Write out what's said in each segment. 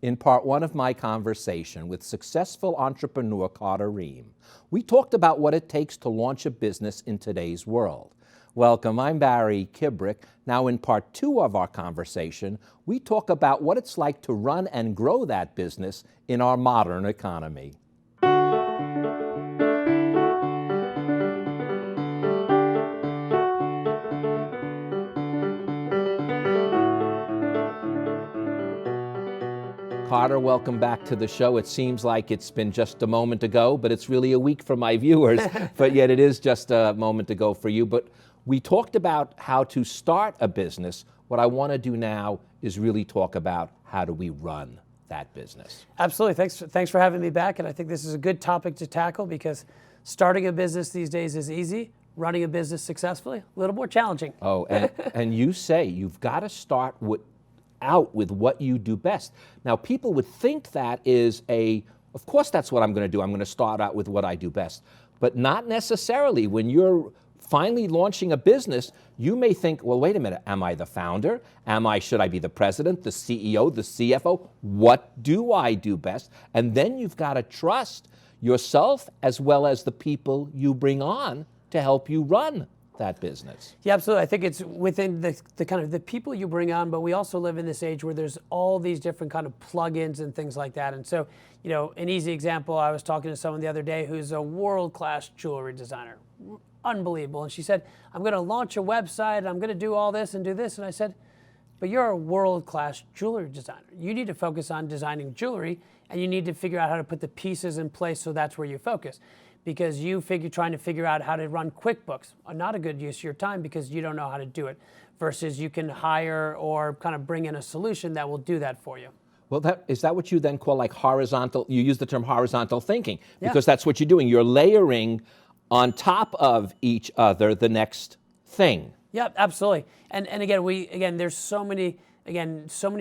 In part one of my conversation with successful entrepreneur Carter Reum, we talked about what it takes to launch a business in today's world. Welcome, I'm Barry Kibrick. Now in part two of our conversation, we talk about what it's like to run and grow that business in our modern economy. Carter, welcome back to the show. It seems like it's been just a moment ago, but it's really a week for my viewers, but yet it is just a moment ago for you. But we talked about how to start a business. What I want to do now is really talk about how do we run that business. Absolutely. Thanks for having me back. And I think this is a good topic to tackle because starting a business these days is easy. Running a business successfully, a little more challenging. Oh, and you say you've got to start out with what you do best. Now, people would think that is of course that's what I'm going to do. I'm going to start out with what I do best. But not necessarily. When you're finally launching a business, you may think, well, wait a minute, am I the founder? Should I be the president, the CEO, the CFO? What do I do best? And then you've got to trust yourself as well as the people you bring on to help you run that business. Yeah, absolutely. I think it's within the kind of the people you bring on, but we also live in this age where there's all these different kind of plugins and things like that. And so, you know, an easy example, I was talking to someone the other day who's a world-class jewelry designer. Unbelievable. And she said, I'm going to launch a website, I'm going to do all this and do this. And I said, but you're a world-class jewelry designer. You need to focus on designing jewelry, and you need to figure out how to put the pieces in place so that's where you focus. Because trying to figure out how to run QuickBooks are not a good use of your time because you don't know how to do it, versus you can hire or kind of bring in a solution that will do that for you. Well, is that what you then call like horizontal? You use the term horizontal thinking because Yeah. that's what you're doing. You're layering on top of each other the next thing. Yeah, absolutely. And again, there's so many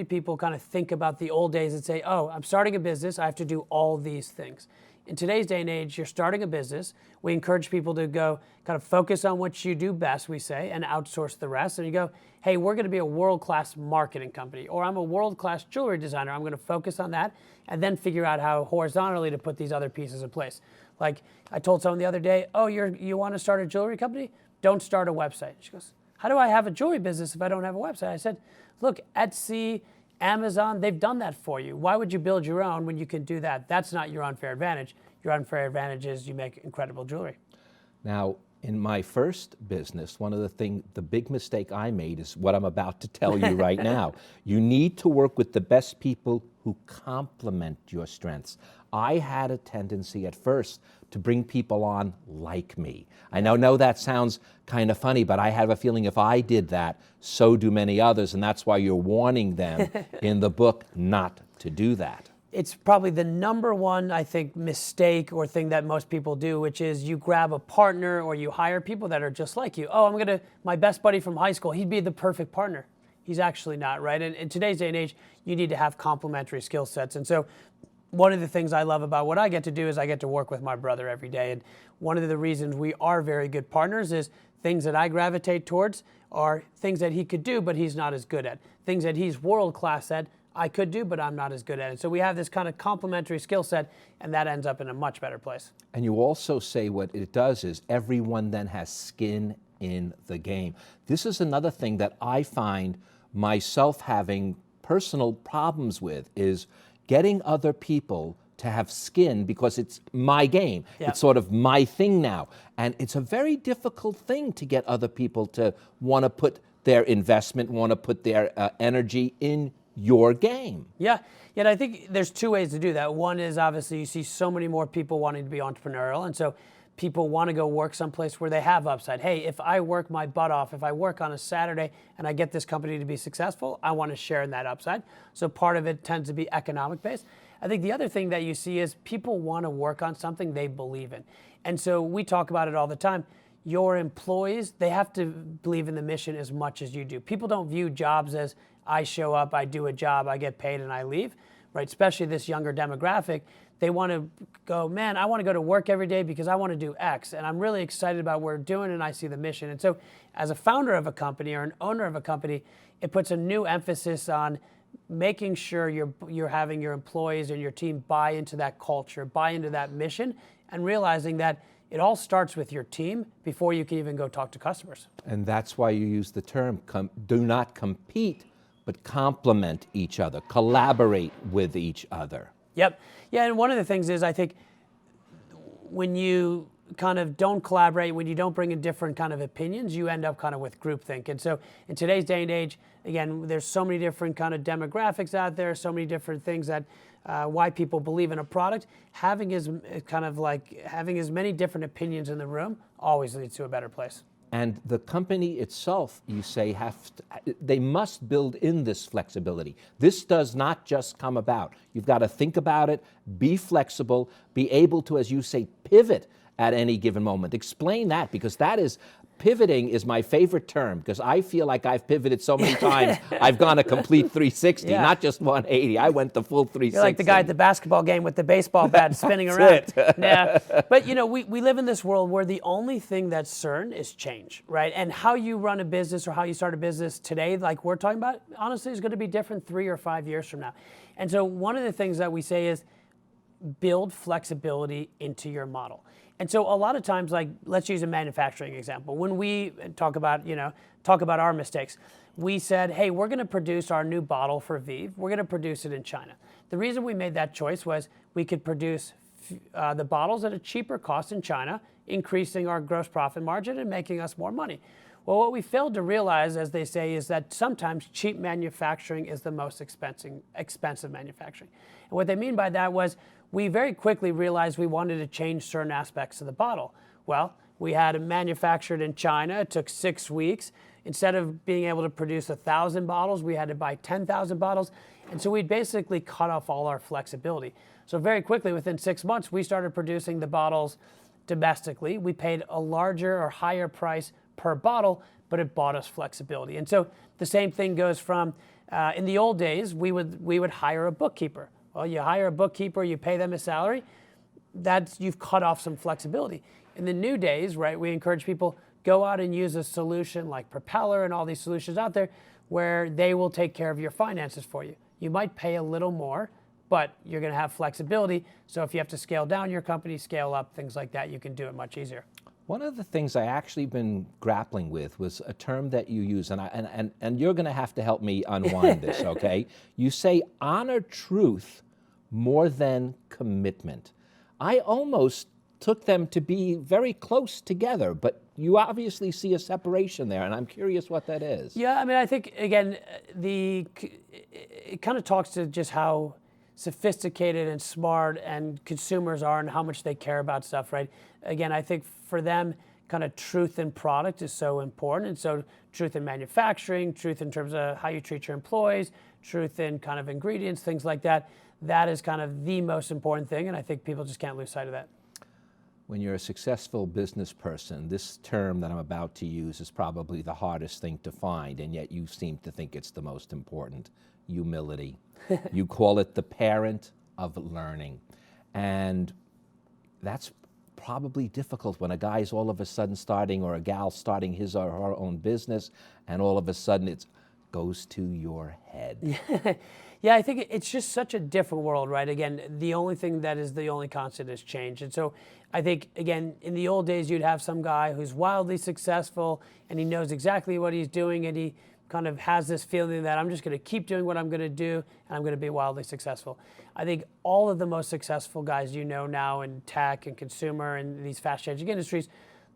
people kind of think about the old days and say, oh, I'm starting a business, I have to do all these things. In today's day and age, you're starting a business. We encourage people to go kind of focus on what you do best, we say, and outsource the rest. And you go, hey, we're going to be a world-class marketing company, or I'm a world-class jewelry designer. I'm going to focus on that and then figure out how horizontally to put these other pieces in place. Like I told someone the other day, oh, you want to start a jewelry company? Don't start a website. She goes, how do I have a jewelry business if I don't have a website? I said, look, Etsy, Amazon, they've done that for you. Why would you build your own when you can do that? That's not your unfair advantage. Your unfair advantage is you make incredible jewelry. Now, in my first business, the big mistake I made is what I'm about to tell you right now. You need to work with the best people who complement your strengths. I had a tendency at first to bring people on like me. I know that sounds kind of funny, but I have a feeling if I did that, so do many others, and that's why you're warning them in the book not to do that. It's probably the number one, I think, mistake or thing that most people do, which is you grab a partner or you hire people that are just like you. Oh, my best buddy from high school, he'd be the perfect partner. He's actually not, right? And in today's day and age, you need to have complementary skill sets. And so one of the things I love about what I get to do is I get to work with my brother every day. And one of the reasons we are very good partners is things that I gravitate towards are things that he could do, but he's not as good at. Things that he's world-class at, I could do, but I'm not as good at it. So we have this kind of complementary skill set, and that ends up in a much better place. And you also say what it does is everyone then has skin in the game. This is another thing that I find myself having personal problems with is getting other people to have skin because it's my game. Yeah. It's sort of my thing now. And it's a very difficult thing to get other people to want to put their investment, want to put their energy in your game. Yeah, and I think there's two ways to do that. One is obviously you see so many more people wanting to be entrepreneurial, and so people want to go work someplace where they have upside. Hey, if I work my butt off, if I work on a Saturday and I get this company to be successful, I want to share in that upside. So part of it tends to be economic based. I think the other thing that you see is people want to work on something they believe in. And so we talk about it all the time. Your employees, they have to believe in the mission as much as you do. People don't view jobs as I show up, I do a job, I get paid and I leave, right? Especially this younger demographic. They want to go, man, I want to go to work every day because I want to do X. And I'm really excited about what we're doing and I see the mission. And so as a founder of a company or an owner of a company, it puts a new emphasis on making sure you're having your employees and your team buy into that culture, buy into that mission, and realizing that it all starts with your team before you can even go talk to customers. And that's why you use the term, do not compete, but complement each other, collaborate with each other. Yep. Yeah, and one of the things is, I think, when you kind of don't collaborate, when you don't bring in different kind of opinions, you end up kind of with groupthink. And so in today's day and age, again, there's so many different kind of demographics out there, so many different things that why people believe in a product. Having as many different opinions in the room always leads to a better place. And the company itself, you say, they must build in this flexibility. This does not just come about. You've got to think about it, be flexible, be able to, as you say, pivot at any given moment. Explain that, because pivoting is my favorite term, because I feel like I've pivoted so many times. I've gone a complete 360, not just 180. I went the full 360. You're like the guy at the basketball game with the baseball bat spinning around. Yeah. But we live in this world where the only thing that's certain is change, right? And how you run a business or how you start a business today, like we're talking about, honestly, is going to be different 3 or 5 years from now. And so one of the things that we say is build flexibility into your model. And so a lot of times, like, let's use a manufacturing example. When we talk about our mistakes, we said, hey, we're going to produce our new bottle for Vive. We're going to produce it in China. The reason we made that choice was we could produce the bottles at a cheaper cost in China, increasing our gross profit margin and making us more money. Well, what we failed to realize, as they say, is that sometimes cheap manufacturing is the most expensive manufacturing. And what they mean by that was, we very quickly realized we wanted to change certain aspects of the bottle. Well, we had it manufactured in China. It took 6 weeks. Instead of being able to produce 1,000 bottles, we had to buy 10,000 bottles. And so we basically cut off all our flexibility. So very quickly, within 6 months, we started producing the bottles domestically. We paid a larger or higher price per bottle, but it bought us flexibility. And so the same thing goes from, in the old days, we would hire a bookkeeper. Well, you hire a bookkeeper, you pay them a salary, you've cut off some flexibility. In the new days, right, we encourage people, go out and use a solution like Propeller and all these solutions out there where they will take care of your finances for you. You might pay a little more, but you're going to have flexibility. So if you have to scale down your company, scale up, things like that, you can do it much easier. One of the things I actually been grappling with was a term that you use, and you're going to have to help me unwind this, okay? You say honor truth more than commitment. I almost took them to be very close together, but you obviously see a separation there, and I'm curious what that is. Yeah, I mean, I think, again, it kind of talks to just how sophisticated and smart and consumers are and how much they care about stuff, right? Again, I think for them, kind of truth in product is so important. And so truth in manufacturing, truth in terms of how you treat your employees, truth in kind of ingredients, things like that, that is kind of the most important thing. And I think people just can't lose sight of that. When you're a successful business person, this term that I'm about to use is probably the hardest thing to find, and yet you seem to think it's the most important: humility. You call it the parent of learning. And that's probably difficult when a guy's all of a sudden starting, or a gal starting his or her own business, and all of a sudden it goes to your head. Yeah, I think it's just such a different world, right? Again, the only thing that is the only constant is change. And so I think, again, in the old days, you'd have some guy who's wildly successful and he knows exactly what he's doing, and he kind of has this feeling that I'm just going to keep doing what I'm going to do and I'm going to be wildly successful. I think all of the most successful guys you know now in tech and consumer and these fast-changing industries,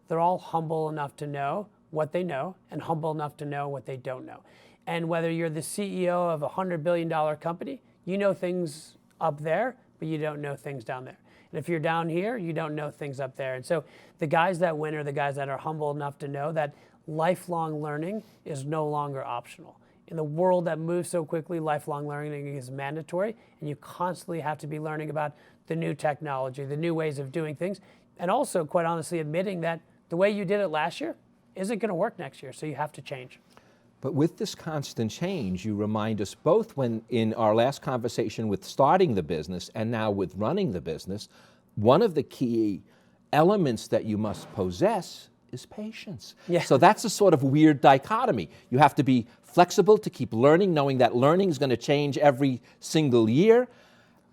they're all humble enough to know what they know and humble enough to know what they don't know. And whether you're the CEO of a $100 billion company, you know things up there, but you don't know things down there. And if you're down here, you don't know things up there. And so the guys that win are the guys that are humble enough to know that lifelong learning is no longer optional. In the world that moves so quickly, lifelong learning is mandatory, and you constantly have to be learning about the new technology, the new ways of doing things, and also, quite honestly, admitting that the way you did it last year isn't going to work next year, so you have to change. But with this constant change, you remind us both when in our last conversation with starting the business and now with running the business, one of the key elements that you must possess is patience. Yeah. So that's a sort of weird dichotomy. You have to be flexible to keep learning, knowing that learning is going to change every single year.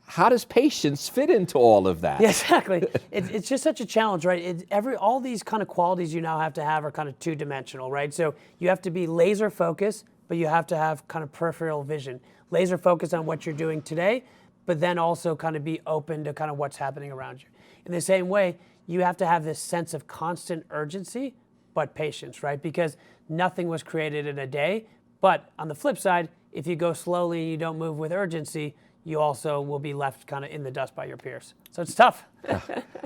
How does patience fit into all of that? Yeah, exactly. It's just such a challenge, right? All these kind of qualities you now have to have are kind of two-dimensional, right? So you have to be laser focused, but you have to have kind of peripheral vision. Laser focused on what you're doing today, but then also kind of be open to kind of what's happening around you. In the same way, you have to have this sense of constant urgency, but patience, right? Because nothing was created in a day. But on the flip side, if you go slowly and you don't move with urgency, you also will be left kind of in the dust by your peers. So it's tough.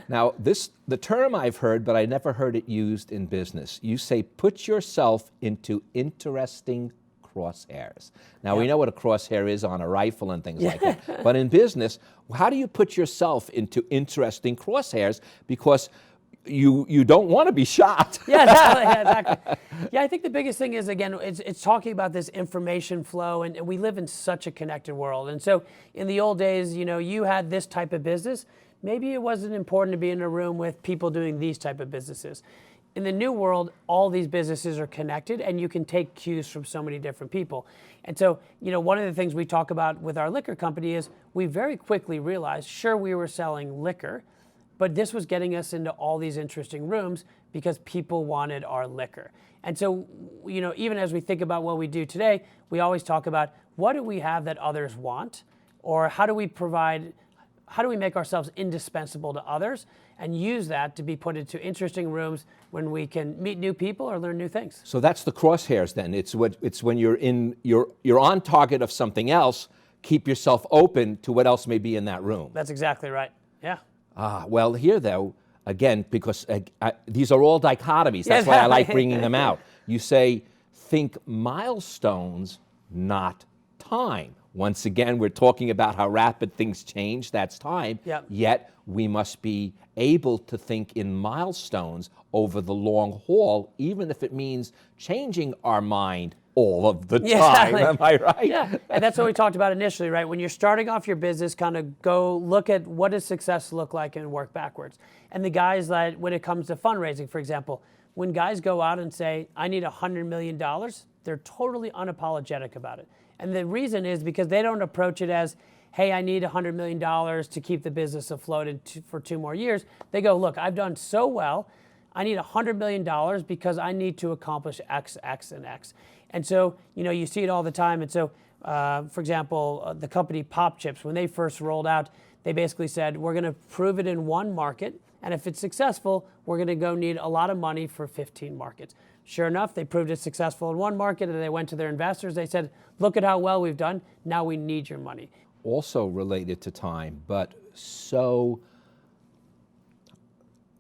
Now, the term I've heard, but I never heard it used in business. You say, put yourself into interesting crosshairs. Now, we know what a crosshair is on a rifle and things like that. But in business, how do you put yourself into interesting crosshairs? Because you don't want to be shot. Yeah, exactly. Yeah, I think the biggest thing is, again, it's talking about this information flow, and we live in such a connected world. And so in the old days, you had this type of business. Maybe it wasn't important to be in a room with people doing these type of businesses. In the new world, all these businesses are connected, and you can take cues from so many different people. And so, one of the things we talk about with our liquor company is we very quickly realized, sure, we were selling liquor, but this was getting us into all these interesting rooms because people wanted our liquor. And so, even as we think about what we do today, we always talk about what do we have that others want, or how do we make ourselves indispensable to others and use that to be put into interesting rooms when we can meet new people or learn new things. So that's the crosshairs then. It's when you're on target of something else, keep yourself open to what else may be in that room. That's exactly right. Yeah. Well, here, though, again, because these are all dichotomies. That's why I like bringing them out. You say, think milestones, not time. Once again, we're talking about how rapid things change. That's time. Yep. Yet, we must be able to think in milestones over the long haul, even if it means changing our mind all of the time. Am I right? Yeah, and that's what we talked about initially, right? When you're starting off your business, kind of go look at what does success look like and work backwards. And the guys that, when it comes to fundraising, for example, when guys go out and say, I need $100 million, they're totally unapologetic about it. And the reason is because they don't approach it as, hey, I need $100 million to keep the business afloat for 2 more years. They go, look, I've done so well, I need $100 million because I need to accomplish X, X, and X. And so, you see it all the time. And so, for example, the company Pop Chips, when they first rolled out, they basically said, we're going to prove it in 1 market. And if it's successful, we're going to go need a lot of money for 15 markets. Sure enough, they proved it successful in 1 market, and they went to their investors. They said, look at how well we've done. Now we need your money. Also related to time, but so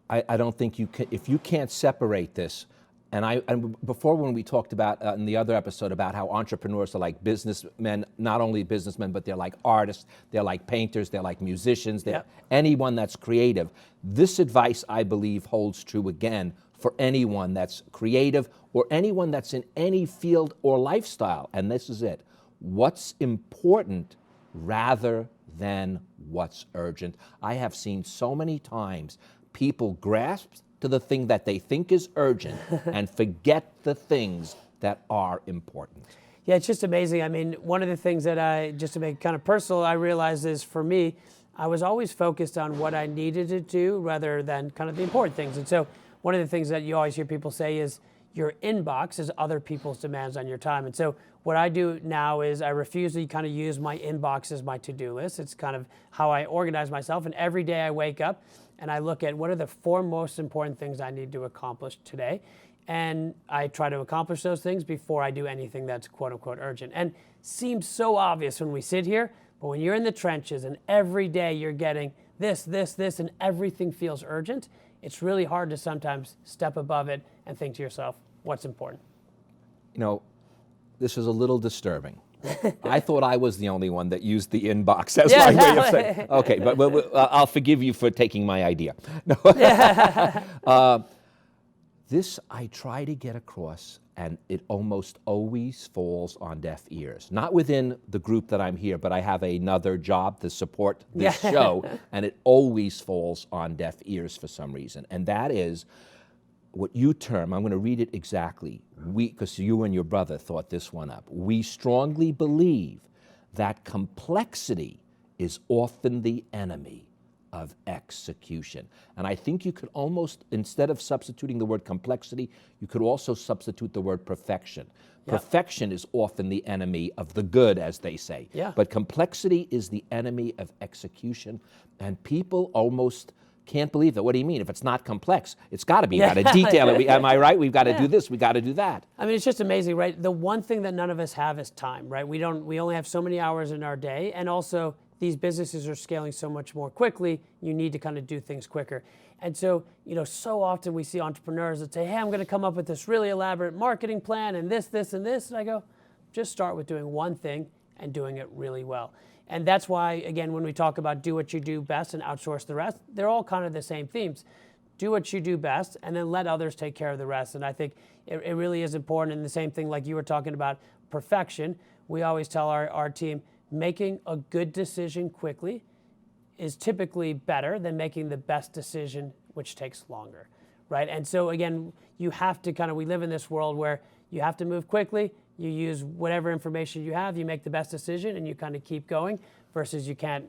I don't think you can, if you can't separate this. And before, when we talked about in the other episode about how entrepreneurs are like businessmen, not only businessmen, but they're like artists, they're like painters, they're like musicians, they're anyone that's creative. This advice, I believe, holds true again for anyone that's creative or anyone that's in any field or lifestyle. And this is it. What's important rather than what's urgent. I have seen so many times people grasp to the thing that they think is urgent and forget the things that are important. Yeah, it's just amazing. I mean, one of the things that just to make it kind of personal, I realized is for me, I was always focused on what I needed to do rather than kind of the important things. And so one of the things that you always hear people say is your inbox is other people's demands on your time. And so what I do now is I refuse to kind of use my inbox as my to-do list. It's kind of how I organize myself. And every day I wake up and I look at what are the 4 most important things I need to accomplish today. And I try to accomplish those things before I do anything that's quote unquote urgent. And seems so obvious when we sit here, but when you're in the trenches and every day you're getting this, and everything feels urgent, it's really hard to sometimes step above it and think to yourself, what's important? This is a little disturbing. I thought I was the only one that used the inbox as my way of saying, okay, but I'll forgive you for taking my idea. No. This I try to get across, and it almost always falls on deaf ears. Not within the group that I'm here, but I have another job to support this show, and it always falls on deaf ears for some reason. And that is, what you term, I'm going to read it exactly, because you and your brother thought this one up. We strongly believe that complexity is often the enemy of execution. And I think you could almost, instead of substituting the word complexity, you could also substitute the word perfection. Yep. Perfection is often the enemy of the good, as they say. Yeah. But complexity is the enemy of execution. And people almost can't believe it. What do you mean? If it's not complex, it's got to be. Got to detail it. Am I right? We've got to do this. We've got to do that. I mean, it's just amazing, right? The one thing that none of us have is time, right? We only have so many hours in our day, and also these businesses are scaling so much more quickly. You need to kind of do things quicker. And so, so often we see entrepreneurs that say, hey, I'm going to come up with this really elaborate marketing plan and this, and this. And I go, just start with doing one thing and doing it really well. And that's why, again, when we talk about do what you do best and outsource the rest, they're all kind of the same themes. Do what you do best and then let others take care of the rest. And I think it really is important. And the same thing like you were talking about perfection, we always tell our team, making a good decision quickly is typically better than making the best decision, which takes longer, right? And so again, you have to we live in this world where you have to move quickly, you use whatever information you have, you make the best decision, and you kind of keep going, versus you can't,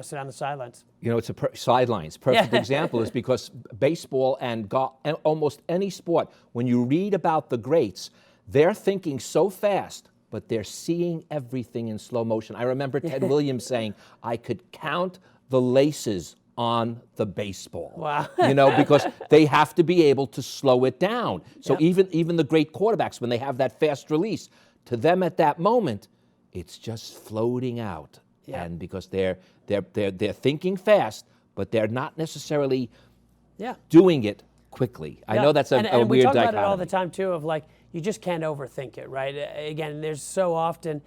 sit on the sidelines. It's sidelines. Perfect example is because baseball and golf, and almost any sport, when you read about the greats, they're thinking so fast, but they're seeing everything in slow motion. I remember Ted Williams saying, I could count the laces on the baseball. Wow. Because they have to be able to slow it down. So Yep. even the great quarterbacks, when they have that fast release, to them at that moment, it's just floating out. Yeah. And because they're thinking fast, but they're not necessarily doing it quickly. I know that's a and weird we talk dichotomy. about it all the time too, of you just can't overthink it, right? Again, there's so often,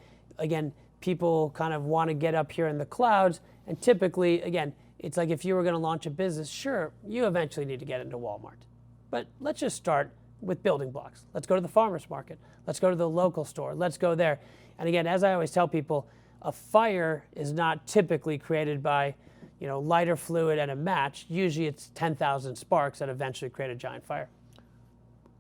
people kind of want to get up here in the clouds, and typically, again, it's like if you were going to launch a business, sure, you eventually need to get into Walmart. But let's just start with building blocks. Let's go to the farmer's market. Let's go to the local store. Let's go there. And again, as I always tell people, a fire is not typically created by, lighter fluid and a match. Usually it's 10,000 sparks that eventually create a giant fire.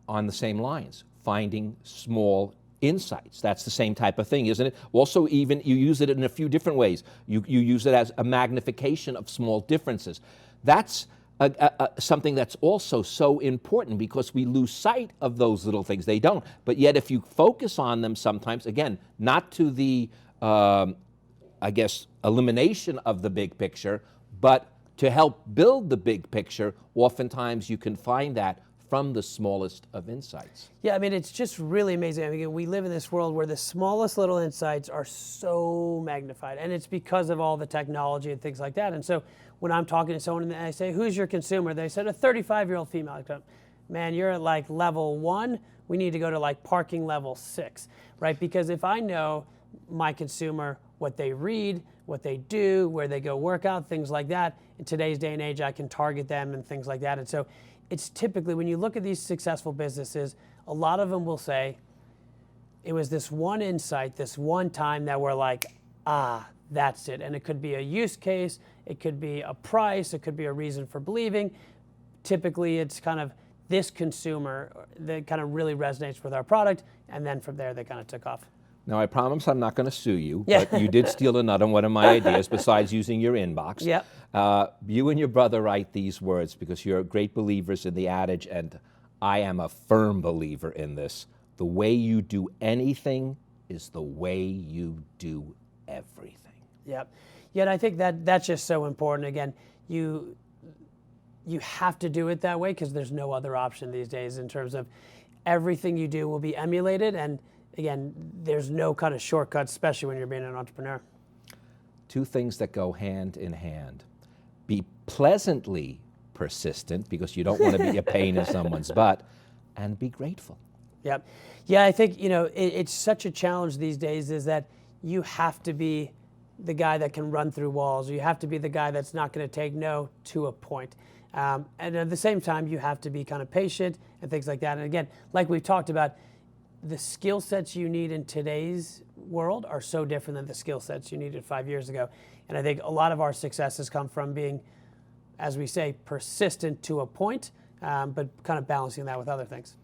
On the same lines, finding small insights. That's the same type of thing, isn't it? Also, even you use it in a few different ways. You use it as a magnification of small differences. That's something that's also so important, because we lose sight of those little things. They don't. But yet if you focus on them sometimes, again, not to the, elimination of the big picture, but to help build the big picture, oftentimes you can find that from the smallest of insights. Yeah, I mean, it's just really amazing. I mean, we live in this world where the smallest little insights are so magnified, and it's because of all the technology and things like that. And so when I'm talking to someone and I say, who's your consumer? They said, a 35-year-old female. I go, man, you're at level 1. We need to go to parking level 6, right? Because if I know my consumer, what they read, what they do, where they go work out, things like that, in today's day and age, I can target them and things like that. And so it's typically, when you look at these successful businesses, a lot of them will say, it was this one insight, this one time that we're like, that's it. And it could be a use case, it could be a price, it could be a reason for believing. Typically, it's kind of this consumer that kind of really resonates with our product, and then from there, they kind of took off. Now, I promise I'm not going to sue you, but you did steal another one of my ideas besides using your inbox. Yeah. You and your brother write these words because you're great believers in the adage, and I am a firm believer in this. The way you do anything is the way you do everything. Yep. Yeah, and I think that's just so important. Again, you have to do it that way because there's no other option these days in terms of everything you do will be emulated, and again, there's no kind of shortcuts, especially when you're being an entrepreneur. Two things that go hand in hand. Be pleasantly persistent, because you don't want to be a pain in someone's butt, and be grateful. Yep. Yeah, I think, it's such a challenge these days, is that you have to be the guy that can run through walls. You have to be the guy that's not going to take no to a point. And at the same time, you have to be kind of patient and things like that. And again, like we've talked about, the skill sets you need in today's world are so different than the skill sets you needed 5 years ago. And I think a lot of our successes come from being, as we say, persistent to a point, but kind of balancing that with other things.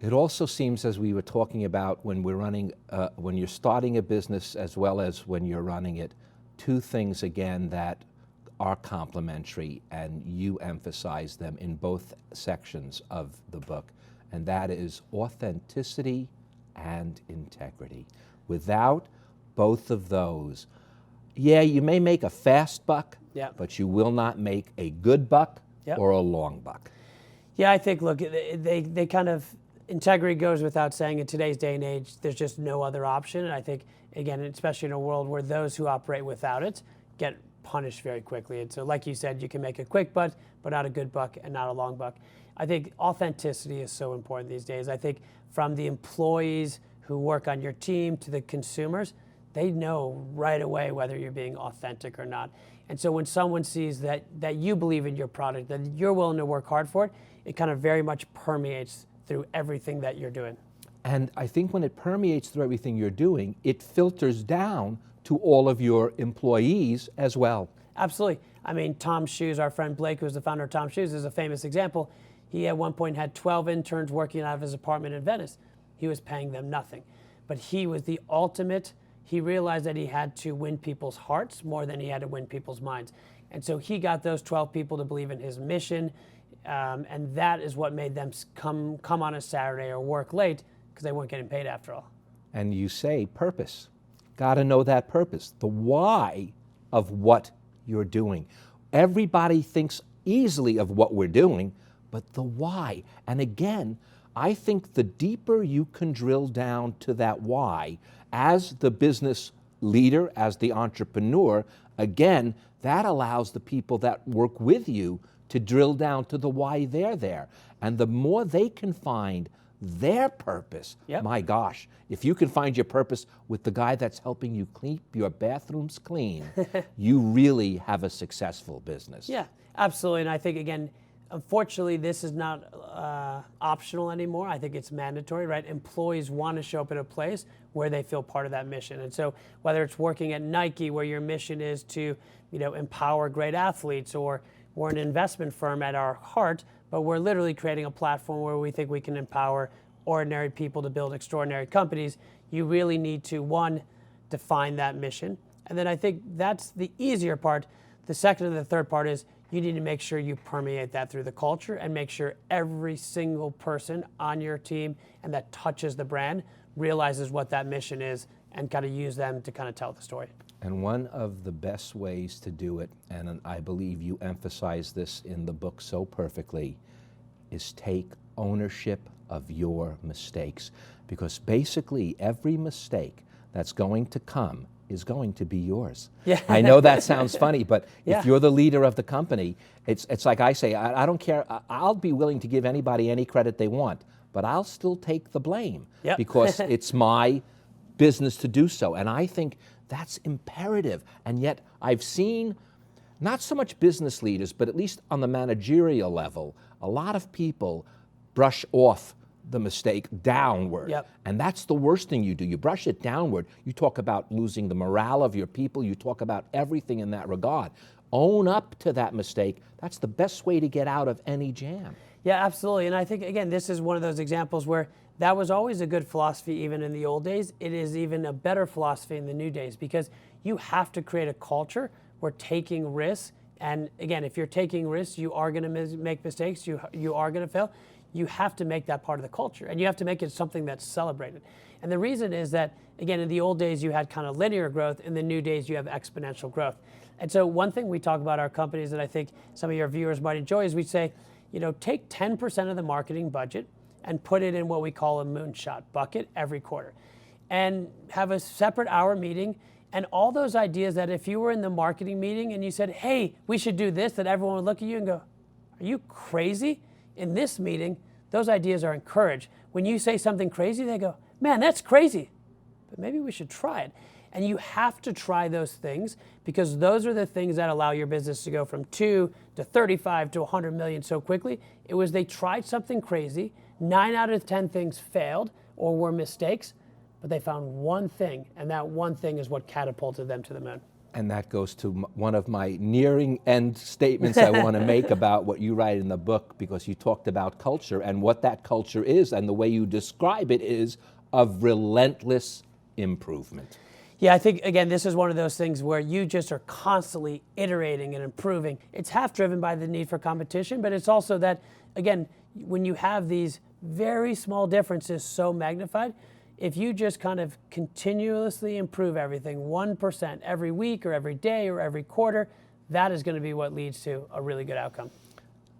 It also seems, as we were talking about, when we're running, when you're starting a business as well as when you're running it, two things again that are complementary, and you emphasize them in both sections of the book, and that is authenticity and integrity. Without both of those, yeah, you may make a fast buck, but you will not make a good buck or a long buck. Yeah, I think, look, they kind of, integrity goes without saying. In today's day and age, there's just no other option. And I think, again, especially in a world where those who operate without it get punished very quickly. And so, like you said, you can make a quick buck, but not a good buck and not a long buck. I think authenticity is so important these days. I think from the employees who work on your team to the consumers, they know right away whether you're being authentic or not. And so when someone sees that you believe in your product, that you're willing to work hard for it, it kind of very much permeates through everything that you're doing. And I think when it permeates through everything you're doing, it filters down to all of your employees as well. Absolutely. I mean, Tom's Shoes, our friend Blake, who's the founder of Tom's Shoes, is a famous example. He at one point had 12 interns working out of his apartment in Venice. He was paying them nothing. But he was the ultimate. He realized that he had to win people's hearts more than he had to win people's minds. And so he got those 12 people to believe in his mission, and that is what made them come on a Saturday or work late, because they weren't getting paid after all. And you say purpose. Got to know that purpose, the why of what you're doing. Everybody thinks easily of what we're doing, but the why. And again, I think the deeper you can drill down to that why, as the business leader, as the entrepreneur, again, that allows the people that work with you to drill down to the why they're there. And the more they can find their purpose, my gosh, if you can find your purpose with the guy that's helping you keep your bathrooms clean, you really have a successful business. Yeah, absolutely. And I think, again, unfortunately, this is not optional anymore. I think it's mandatory, right? Employees want to show up at a place where they feel part of that mission. And so whether it's working at Nike, where your mission is to, empower great athletes, or we're an investment firm at our heart, but we're literally creating a platform where we think we can empower ordinary people to build extraordinary companies, you really need to, one, define that mission. And then I think that's the easier part. The second and the third part is you need to make sure you permeate that through the culture and make sure every single person on your team and that touches the brand realizes what that mission is and kind of use them to kind of tell the story. And one of the best ways to do it, and I believe you emphasize this in the book so perfectly, is take ownership of your mistakes. Because basically every mistake that's going to come is going to be yours. Yeah. I know that sounds funny, but if you're the leader of the company, it's like I say, I don't care, I'll be willing to give anybody any credit they want, but I'll still take the blame because it's my business to do so. And I think that's imperative. And yet I've seen not so much business leaders, but at least on the managerial level, a lot of people brush off the mistake downward. And that's the worst thing you do. You brush it downward. You talk about losing the morale of your people. You talk about everything in that regard. Own up to that mistake. That's the best way to get out of any jam. Yeah, absolutely. And I think, again, this is one of those examples where that was always a good philosophy even in the old days. It is even a better philosophy in the new days, because you have to create a culture where taking risks, and again, if you're taking risks, you are going to make mistakes, you are going to fail. You have to make that part of the culture, and you have to make it something that's celebrated. And the reason is that, again, in the old days you had kind of linear growth, in the new days you have exponential growth. And so one thing we talk about our companies that I think some of your viewers might enjoy is we say, take 10% of the marketing budget and put it in what we call a moonshot bucket every quarter, and have a separate hour meeting. And all those ideas that if you were in the marketing meeting and you said, hey, we should do this, that everyone would look at you and go, are you crazy? In this meeting, those ideas are encouraged. When you say something crazy, they go, man, that's crazy, but maybe we should try it. And you have to try those things, because those are the things that allow your business to go from 2 to 35 to 100 million so quickly. It was they tried something crazy, 9 out of 10 things failed or were mistakes, but they found one thing, and that one thing is what catapulted them to the moon. And that goes to one of my nearing end statements I want to make about what you write in the book, because you talked about culture, and what that culture is and the way you describe it is of relentless improvement. Yeah, I think, again, this is one of those things where you just are constantly iterating and improving. It's half driven by the need for competition, but it's also that, again, when you have these very small differences so magnified, if you just kind of continuously improve everything 1% every week or every day or every quarter, that is going to be what leads to a really good outcome.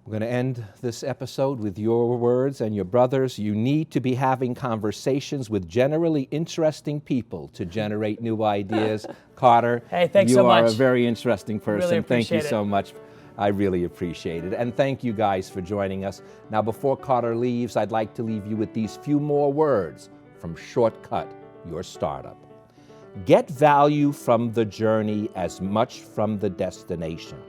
We're going to end this episode with your words and your brothers. You need to be having conversations with generally interesting people to generate new ideas. Carter, hey, thanks so much. You are a very interesting person. Really Thank you appreciate so it. much. I really appreciate it. And thank you guys for joining us. Now, before Carter leaves, I'd like to leave you with these few more words from Shortcut Your Startup. Get value from the journey as much from the destination.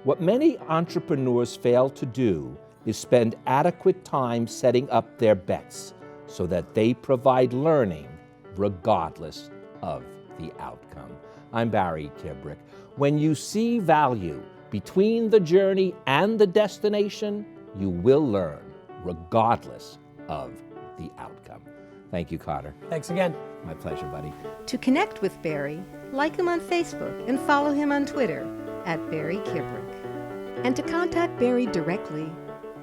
What many entrepreneurs fail to do is spend adequate time setting up their bets so that they provide learning regardless of the outcome. I'm Barry Kibrick. When you see value between the journey and the destination, you will learn regardless of the outcome. Thank you, Carter. Thanks again. My pleasure, buddy. To connect with Barry, like him on Facebook and follow him on Twitter @Barry Kibrick. And to contact Barry directly,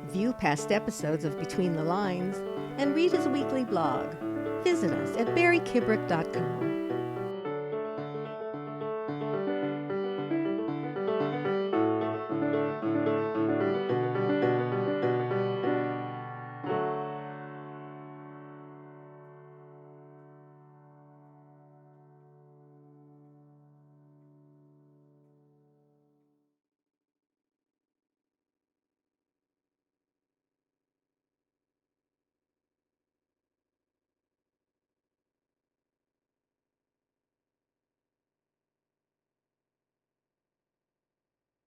view past episodes of Between the Lines, and read his weekly blog, visit us at barrykibrick.com.